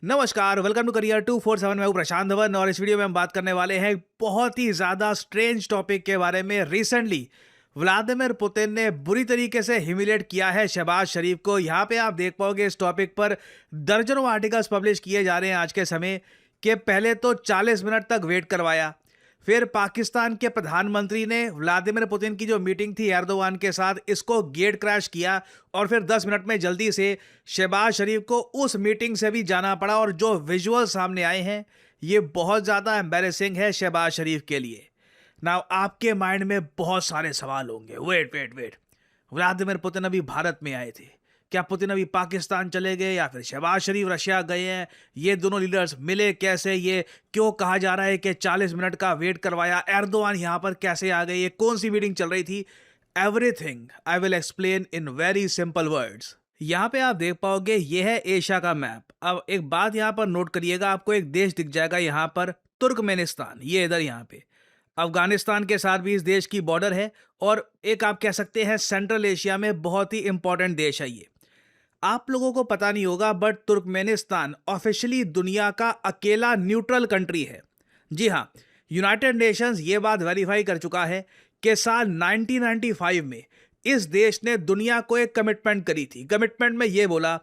नमस्कार, welcome to career 247। मैं हूं प्रशांत धवन और इस वीडियो में हम बात करने वाले हैं बहुत ही ज़्यादा स्ट्रेंज टॉपिक के बारे में। रिसेंटली व्लादिमीर पुतिन ने बुरी तरीके से ह्यूमिलेट किया है शहबाज शरीफ को। यहाँ पे आप देख पाओगे इस टॉपिक पर दर्जनों आर्टिकल्स पब्लिश किए जा रहे हैं आज के समय के। पहले तो 40 मिनट तक वेट करवाया, फिर पाकिस्तान के प्रधानमंत्री ने व्लादिमीर पुतिन की जो मीटिंग थी एर्दोगान के साथ, इसको गेट क्रैश किया और फिर 10 मिनट में जल्दी से शहबाज शरीफ को उस मीटिंग से भी जाना पड़ा। और जो विजुअल सामने आए हैं ये बहुत ज़्यादा एम्बैरेसिंग है शहबाज शरीफ के लिए। नाउ आपके माइंड में बहुत सारे सवाल होंगे, wait wait wait, Vladimir Putin अभी भारत में आए थे, क्या पुतिन अभी पाकिस्तान चले गए या फिर शहबाज शरीफ रशिया गए हैं? ये दोनों लीडर्स मिले कैसे? ये क्यों कहा जा रहा है कि 40 मिनट का वेट करवाया? एर्दोगान यहाँ पर कैसे आ गए? ये कौन सी मीटिंग चल रही थी? Everything I will explain in very simple words. यहाँ पे आप देख पाओगे ये है एशिया का मैप। अब एक बात यहाँ पर नोट करिएगा, आपको एक देश दिख जाएगा यहाँ पर, तुर्कमेनिस्तान। ये इधर यहाँ पे अफगानिस्तान के साथ भी इस देश की बॉर्डर है और एक आप कह सकते हैं सेंट्रल एशिया में बहुत ही इंपॉर्टेंट देश है ये। आप लोगों को पता नहीं होगा बट तुर्कमेनिस्तान ऑफिशियली दुनिया का अकेला न्यूट्रल कंट्री है। जी हाँ, यूनाइटेड नेशंस ये बात वेरीफाई कर चुका है कि साल 1995 में इस देश ने दुनिया को एक कमिटमेंट करी थी। कमिटमेंट में ये बोला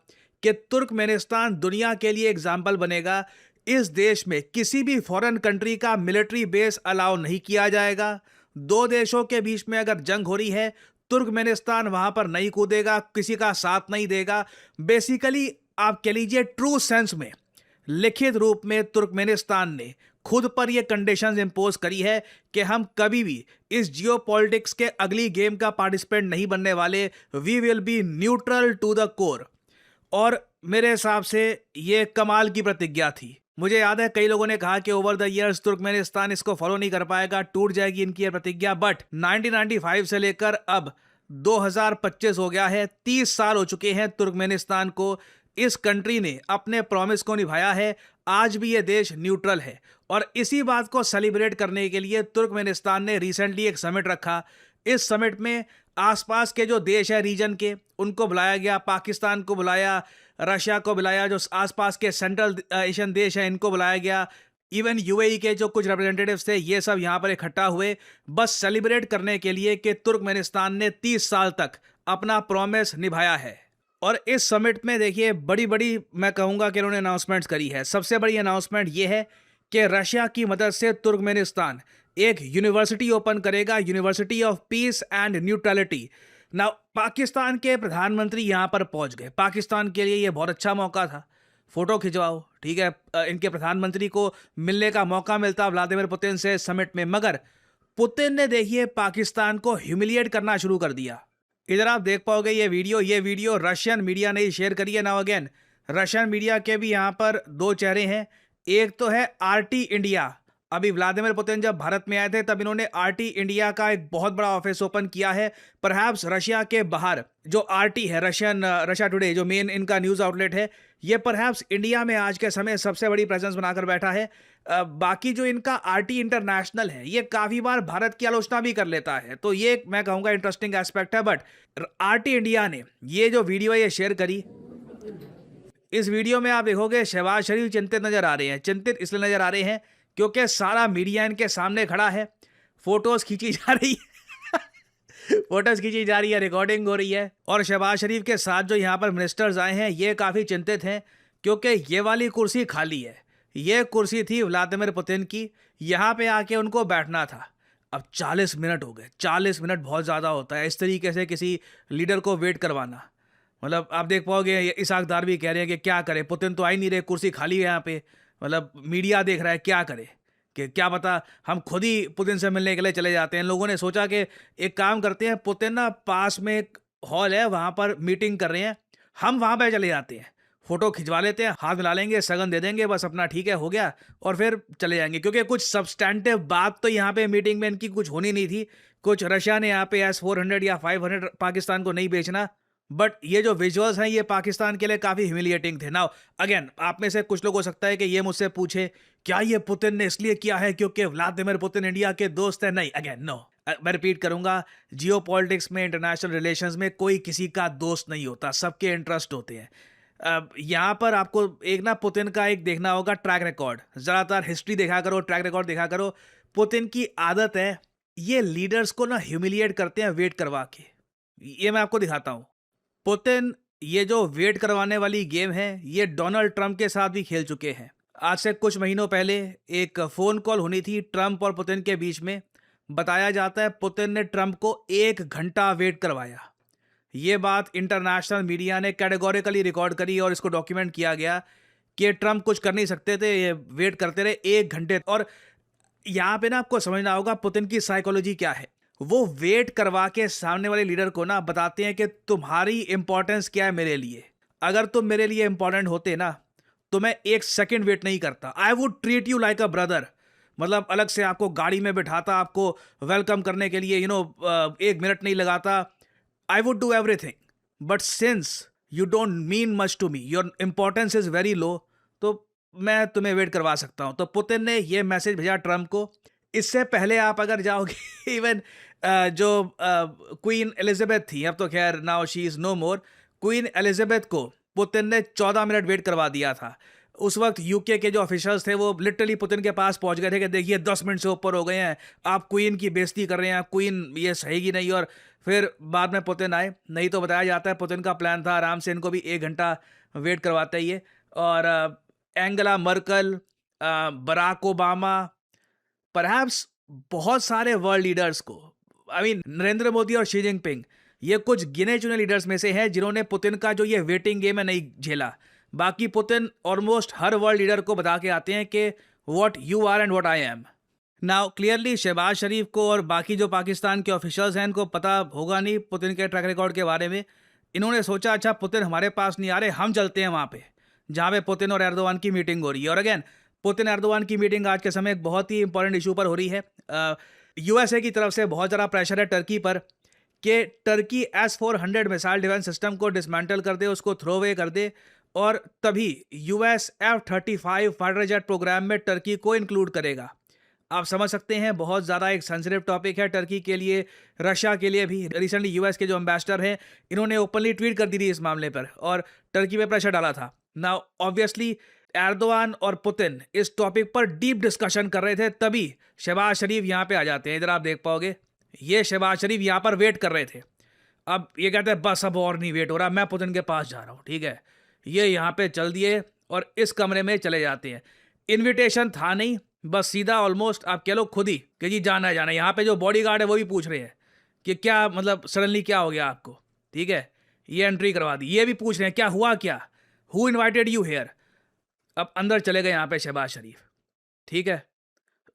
कि तुर्कमेनिस्तान दुनिया के लिए एग्जाम्पल बनेगा। इस देश में किसी भी फॉरेन कंट्री का मिलिट्री बेस अलाउ नहीं किया जाएगा। दो देशों के बीच में अगर जंग हो रही है, तुर्कमेनिस्तान वहां पर नहीं कूदेगा, किसी का साथ नहीं देगा। बेसिकली आप कह लीजिए ट्रू सेंस में लिखित रूप में तुर्कमेनिस्तान ने खुद पर यह कंडीशंस इंपोज करी है कि हम कभी भी इस जियोपॉलिटिक्स के अगली गेम का पार्टिसिपेंट नहीं बनने वाले। We will be neutral to the core. और मेरे हिसाब से यह कमाल की प्रतिज्ञा थी। मुझे याद है कई लोगों ने कहा कि ओवर द इयर्स तुर्कमेनिस्तान इसको फॉलो नहीं कर पाएगा, टूट जाएगी इनकी यह प्रतिज्ञा। बट 1995 से लेकर अब 2025 हो गया है, 30 साल हो चुके हैं तुर्कमेनिस्तान को। इस कंट्री ने अपने प्रॉमिस को निभाया है। आज भी यह देश न्यूट्रल है और इसी बात को सेलिब्रेट करने के लिए तुर्कमेनिस्तान ने रिसेंटली एक समिट रखा। इस समिट में आसपास के जो देश है रीजन के, उनको बुलाया गया। पाकिस्तान को बुलाया, रशिया को बुलाया, जो आसपास के सेंट्रल एशियन देश हैं इनको बुलाया गया। इवन यूएई के जो कुछ रिप्रेजेंटेटिव्स थे ये सब यहाँ पर इकट्ठा हुए, बस सेलिब्रेट करने के लिए कि तुर्कमेनिस्तान ने 30 साल तक अपना प्रॉमिस निभाया है। और इस समिट में देखिए बड़ी बड़ी मैं कहूँगा कि इन्होंने अनाउंसमेंट्स करी है। सबसे बड़ी अनाउंसमेंट ये है कि रशिया की मदद से तुर्कमेनिस्तान एक यूनिवर्सिटी ओपन करेगा, university of peace and neutrality. ना पाकिस्तान के प्रधानमंत्री यहाँ पर पहुँच गए। पाकिस्तान के लिए ये बहुत अच्छा मौका था, फोटो खिंचवाओ, ठीक है, इनके प्रधानमंत्री को मिलने का मौका मिलता व्लादिमीर पुतिन से समिट में। मगर पुतिन ने देखिए पाकिस्तान को ह्यूमिलिएट करना शुरू कर दिया। इधर आप देख पाओगे ये वीडियो रशियन मीडिया ने शेयर करी है। नाउ अगेन रशियन मीडिया के भी यहाँ पर दो चेहरे हैं। एक तो है आरटी इंडिया। अभी व्लादिमीर पुतिन जब भारत में आए थे तब इन्होंने आरटी इंडिया का एक बहुत बड़ा ऑफिस ओपन किया है। परहैप्स रशिया के बाहर जो आरटी है, रशिया टुडे, जो मेन इनका न्यूज़ आउटलेट है, ये परहैप्स इंडिया में आज के समय सबसे बड़ी प्रेजेंस बनाकर बैठा है। बाकी जो इनका आरटी इंटरनेशनल है ये काफ़ी बार भारत की आलोचना भी कर लेता है, तो ये मैं कहूँगा इंटरेस्टिंग एस्पेक्ट है। बट आरटी इंडिया ने ये जो वीडियो है ये शेयर करी। इस वीडियो में आप देखोगे शहबाज शरीफ चिंतित नजर आ रहे हैं। चिंतित इसलिए नजर आ रहे हैं क्योंकि सारा मीडिया इनके सामने खड़ा है, फोटोज खींची जा रही है फोटोज खींची जा रही है, रिकॉर्डिंग हो रही है। और शहबाज शरीफ के साथ जो यहाँ पर मिनिस्टर्स आए हैं ये काफ़ी चिंतित हैं क्योंकि ये वाली कुर्सी खाली है। ये कुर्सी थी व्लादिमीर पुतिन की, यहाँ पे आके उनको बैठना था। अब 40 मिनट हो गए। 40 मिनट बहुत ज़्यादा होता है इस तरीके से किसी लीडर को वेट करवाना। मतलब आप देख पाओगे इसाक दार भी कह रहे हैं कि क्या करे, पुतिन तो आ ही नहीं रहे, कुर्सी खाली है यहाँ पे। मतलब मीडिया देख रहा है क्या करे, कि क्या पता हम खुद ही पुतिन से मिलने के लिए चले जाते हैं। लोगों ने सोचा कि एक काम करते हैं, पुतिन ना पास में एक हॉल है वहाँ पर मीटिंग कर रहे हैं, हम वहाँ पर चले जाते हैं, फोटो खिंचवा लेते हैं, हाथ मिला लेंगे, सगन दे देंगे, बस अपना ठीक है हो गया और फिर चले जाएंगे। क्योंकि कुछ सब्सटैंटिव बात तो यहाँ पे मीटिंग में इनकी कुछ होनी नहीं थी। कुछ रशिया ने यहाँ पे S-400 या 500 पाकिस्तान को नहीं बेचना। बट ये जो विजुअल्स हैं ये पाकिस्तान के लिए काफ़ी ह्यूमिलिएटिंग थे। नाउ अगेन आप में से कुछ लोग हो सकता है कि ये मुझसे पूछे क्या ये पुतिन ने इसलिए किया है क्योंकि व्लादिमीर पुतिन इंडिया के दोस्त हैं? नहीं, अगेन नो, मैं रिपीट करूंगा, जियोपॉलिटिक्स में, इंटरनेशनल रिलेशंस में कोई किसी का दोस्त नहीं होता, सबके इंटरेस्ट होते हैं। यहाँ पर आपको एक ना पुतिन का एक देखना होगा ट्रैक रिकॉर्ड। ज़्यादातर हिस्ट्री देखा करो, ट्रैक रिकॉर्ड देखा करो। पुतिन की आदत है, ये लीडर्स को ना ह्यूमिलिएट करते हैं वेट करवा के। ये मैं आपको दिखाता हूँ। पुतिन ये जो वेट करवाने वाली गेम है, ये डोनाल्ड ट्रंप के साथ भी खेल चुके हैं। आज से कुछ महीनों पहले एक फ़ोन कॉल होनी थी ट्रंप और पुतिन के बीच में। बताया जाता है पुतिन ने ट्रंप को 1 घंटा वेट करवाया। ये बात इंटरनेशनल मीडिया ने कैटेगोरिकली रिकॉर्ड करी और इसको डॉक्यूमेंट किया गया कि ट्रंप कुछ कर नहीं सकते थे, ये वेट करते रहे 1 घंटे। और यहाँ पे ना आपको समझना होगा पुतिन की साइकोलॉजी क्या है। वो वेट करवा के सामने वाले लीडर को ना बताते हैं कि तुम्हारी इंपॉर्टेंस क्या है मेरे लिए। अगर तुम मेरे लिए इंपॉर्टेंट होते ना तो मैं 1 सेकंड वेट नहीं करता। I would treat you like a brother. मतलब अलग से आपको गाड़ी में बिठाता, आपको वेलकम करने के लिए 1 मिनट नहीं लगाता। I would do everything, but since you don't mean much to me, your importance is very low, तो मैं तुम्हें वेट करवा सकता हूँ। तो पुतिन ने ये मैसेज भेजा ट्रम्प को। इससे पहले आप अगर जाओगे इवन जो क्वीन एलिजाबेथ थी, अब तो खैर now she is no more, Queen Elizabeth को पुतिन ने 14 मिनट वेट करवा दिया था। उस वक्त यूके के जो ऑफिशियल्स थे वो लिटरली पुतिन के पास पहुंच गए थे कि देखिए 10 मिनट से ऊपर हो गए हैं, आप क्वीन की बेइज्जती कर रहे हैं, क्वीन ये सहेगी नहीं। और फिर बाद में पुतिन आए। नहीं तो बताया जाता है पुतिन का प्लान था आराम से इनको भी 1 घंटा वेट करवाते ही। और Angela Merkel, Barack Obama, perhaps बहुत सारे वर्ल्ड लीडर्स को, नरेंद्र मोदी और शी जिनपिंग, ये कुछ गिने चुने लीडर्स में से हैं जिन्होंने पुतिन का जो ये वेटिंग गेम है नहीं झेला। बाकी पुतिन ऑलमोस्ट हर वर्ल्ड लीडर को बता के आते हैं कि what you are and what I am. Now clearly Shahbaz Sharif को और बाकी जो पाकिस्तान के ऑफिशियल्स हैं इनको पता होगा नहीं पुतिन के ट्रैक रिकॉर्ड के बारे में। इन्होंने सोचा अच्छा पुतिन हमारे पास नहीं आ रहे, हम चलते हैं वहाँ पे जहाँ पे पुतिन और एर्दोवान की मीटिंग हो रही है। और अगेन पुतिन एर्दोवान की मीटिंग आज के समय एक बहुत ही इंपॉर्टेंट इशू पर हो रही है। यूएसए की तरफ से बहुत ज़्यादा प्रेशर है टर्की पर कि Turkey S-400 missile defence system को डिसमेंटल कर दे, उसको थ्रो अवे कर दे, और तभी US F-35 fighter jet programme में टर्की को इंक्लूड करेगा। आप समझ सकते हैं बहुत ज़्यादा एक सेंसिटिव टॉपिक है टर्की के लिए, रशिया के लिए भी। रिसेंटली यूएस के जो एम्बेसडर हैं इन्होंने ओपनली ट्वीट कर दी थी इस मामले पर और टर्की पे प्रेशर डाला था। नाउ ऑब्वियसली एर्दोवान और पुतिन इस टॉपिक पर डीप डिस्कशन कर रहे थे, तभी शहबाज शरीफ यहाँ पे आ जाते हैं। इधर आप देख पाओगे ये शहबाज शरीफ यहाँ पर वेट कर रहे थे। अब ये कहते हैं बस अब और नहीं वेट हो रहा, मैं पुतिन के पास जा रहा हूँ। ठीक है, ये यहाँ पे चल दिए और इस कमरे में चले जाते हैं। इन्विटेशन था नहीं, बस सीधा ऑलमोस्ट आप कह लो खुद ही कि जी जाना है जाना है। यहाँ पे जो बॉडीगार्ड है वो भी पूछ रहे हैं कि क्या मतलब सडनली क्या हो गया आपको। ठीक है, ये एंट्री करवा दी। ये भी पूछ रहे हैं क्या हुआ, क्या, हु इन्वाइटेड यू हेयर। अब अंदर चले गए यहाँ पे शहबाज शरीफ। ठीक है,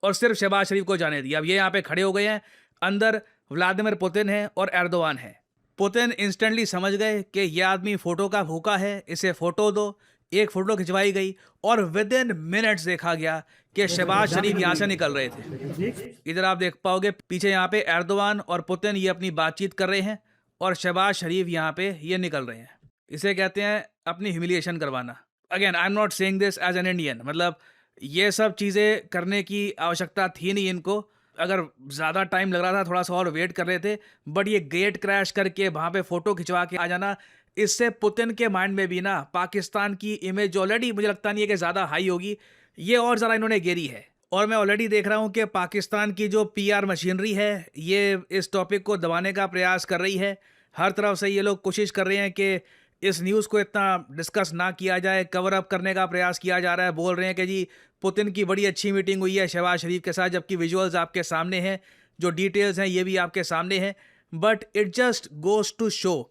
और सिर्फ शहबाज शरीफ को जाने दिया। अब ये यहाँ पे खड़े हो गए हैं, अंदर व्लादिमीर पुतिन है और एर्दोवान है। पुतिन इंस्टेंटली समझ गए कि ये आदमी फोटो का भूखा है, इसे फोटो दो। एक फोटो खिंचवाई गई और विद इन मिनट्स देखा गया कि शहबाज शरीफ यहाँ से निकल रहे थे। इधर आप देख पाओगे पीछे यहाँ पे एर्दोवान और पुतिन ये अपनी बातचीत कर रहे हैं और शहबाज शरीफ यहाँ पे ये निकल रहे हैं। इसे कहते हैं अपनी ह्यूमिलिएशन करवाना। Again I am not saying this as an Indian, मतलब ये सब चीज़ें करने की आवश्यकता थी नहीं इनको। अगर ज़्यादा टाइम लग रहा था थोड़ा सा और वेट कर रहे थे, बट ये गेट क्रैश करके वहाँ पे फ़ोटो खिंचवा के आ जाना, इससे पुतिन के माइंड में भी ना पाकिस्तान की इमेज ऑलरेडी मुझे लगता नहीं है कि ज़्यादा हाई होगी, ये और ज़्यादा इन्होंने गिरी है। और मैं ऑलरेडी देख रहा हूँ कि पाकिस्तान की जो PR मशीनरी है ये इस टॉपिक को दबाने का प्रयास कर रही है। हर तरफ से ये लोग कोशिश कर रहे हैं कि इस न्यूज़ को इतना डिस्कस ना किया जाए, कवर अप करने का प्रयास किया जा रहा है। बोल रहे हैं कि जी पुतिन की बड़ी अच्छी मीटिंग हुई है शहबाज शरीफ के साथ, जबकि विजुअल्स आपके सामने हैं, जो डिटेल्स हैं ये भी आपके सामने हैं। But it just goes to show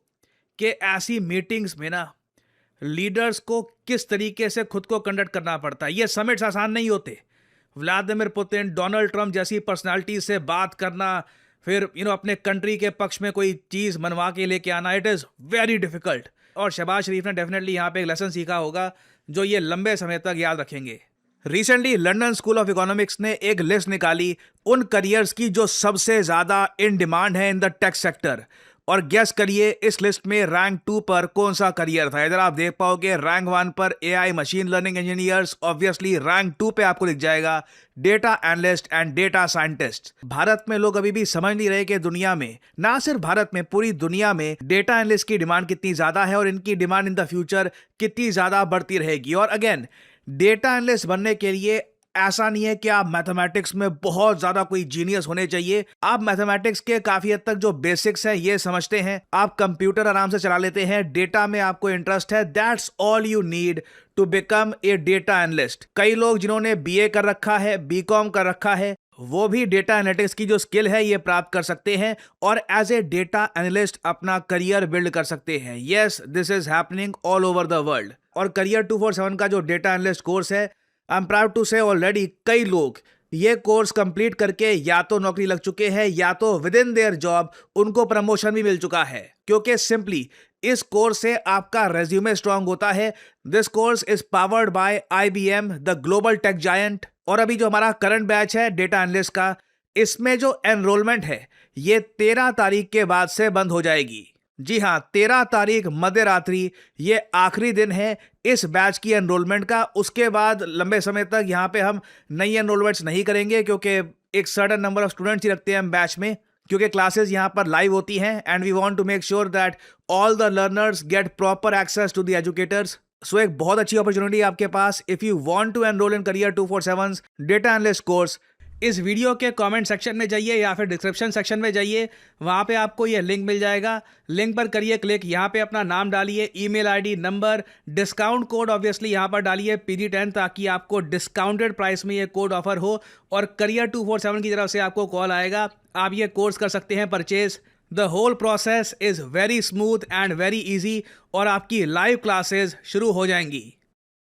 कि ऐसी मीटिंग्स में ना लीडर्स को किस तरीके से खुद को कंडक्ट करना पड़ता है। ये समिट्स आसान नहीं होते। व्लादिमीर पुतिन, डोनाल्ड ट्रंप जैसी पर्सनालिटी से बात करना, फिर अपने कंट्री के पक्ष में कोई चीज़ मनवा के लेके आना, इट इज़ वेरी डिफ़िकल्ट। और शहबाज शरीफ ने डेफिनेटली यहाँ पे एक लेसन सीखा होगा जो ये लंबे समय तक याद रखेंगे। Recently London school of economics ने एक लिस्ट निकाली उन करियर्स की जो सबसे ज़्यादा इन डिमांड है इन द टेक सेक्टर। और गेस करिए इस लिस्ट में रैंक 2 पर कौन सा करियर था। इधर आप देख पाओगे रैंक 1 पर AI machine learning engineers, obviously rank 2 पे आपको लिख जाएगा data analyst and data scientist. Bharat में लोग अभी भी समझ नहीं रहे कि दुनिया में, ना सिर्फ भारत में, पूरी दुनिया में डेटा एनालिस्ट की डिमांड कितनी ज्यादा है और इनकी डिमांड इन द फ्यूचर कितनी ज्यादा बढ़ती रहेगी। और अगेन, डेटा एनालिस्ट बनने के लिए ऐसा नहीं है कि आप मैथमेटिक्स में बहुत ज्यादा कोई जीनियस होने चाहिए। आप मैथमेटिक्स के काफी हद तक जो बेसिक्स हैं ये समझते हैं, आप कंप्यूटर आराम से चला लेते हैं, डेटा में आपको इंटरेस्ट है, that's all you need to become a data analyst. कई लोग जिन्होंने बीए कर रखा है, बीकॉम कर रखा है, वो भी डेटा एनालिटिक्स की जो स्किल है ये प्राप्त कर सकते हैं और एज ए डेटा एनालिस्ट अपना करियर बिल्ड कर सकते हैं। Yes, this is happening all over the world. और करियर 247 का जो डेटा एनालिस्ट कोर्स है, आई एम प्राउड टू से ऑलरेडी कई लोग ये कोर्स कंप्लीट करके या तो नौकरी लग चुके हैं या तो विद इन देयर जॉब उनको प्रमोशन भी मिल चुका है, क्योंकि सिंपली इस कोर्स से आपका रेज्यूमे स्ट्रांग होता है। This course is powered by IBM, the global tech giant. और अभी जो हमारा करंट बैच है डेटा एनालिस्ट का, इसमें जो एनरोलमेंट है ये 13 तारीख के बाद से बंद हो जाएगी। जी हाँ, 13 तारीख मध्य रात्रि ये आखिरी दिन है इस बैच की एनरोलमेंट का। उसके बाद लंबे समय तक यहाँ पे हम नई एनरोलमेंट्स नहीं करेंगे, क्योंकि एक सर्टेन नंबर ऑफ स्टूडेंट्स ही रखते हैं हम बैच में, क्योंकि क्लासेस यहाँ पर लाइव होती हैं and we want to make sure that all the learners get proper access to the educators. So एक बहुत अच्छी अपॉर्चुनिटी आपके पास if you want to enrol in career 247 data analyst course. इस वीडियो के कमेंट सेक्शन में जाइए या फिर डिस्क्रिप्शन सेक्शन में जाइए, वहाँ पे आपको ये लिंक मिल जाएगा। लिंक पर करिए क्लिक, यहाँ पे अपना नाम डालिए, email ID, number, discount code obviously यहाँ पर डालिए PD10, ताकि आपको डिस्काउंटेड प्राइस में ये कोड ऑफर हो और करियर 247 की तरफ से आपको कॉल आएगा। आप ये कोर्स कर सकते हैं purchase. The whole process is very smooth and very easy और आपकी लाइव क्लासेज शुरू हो जाएंगी।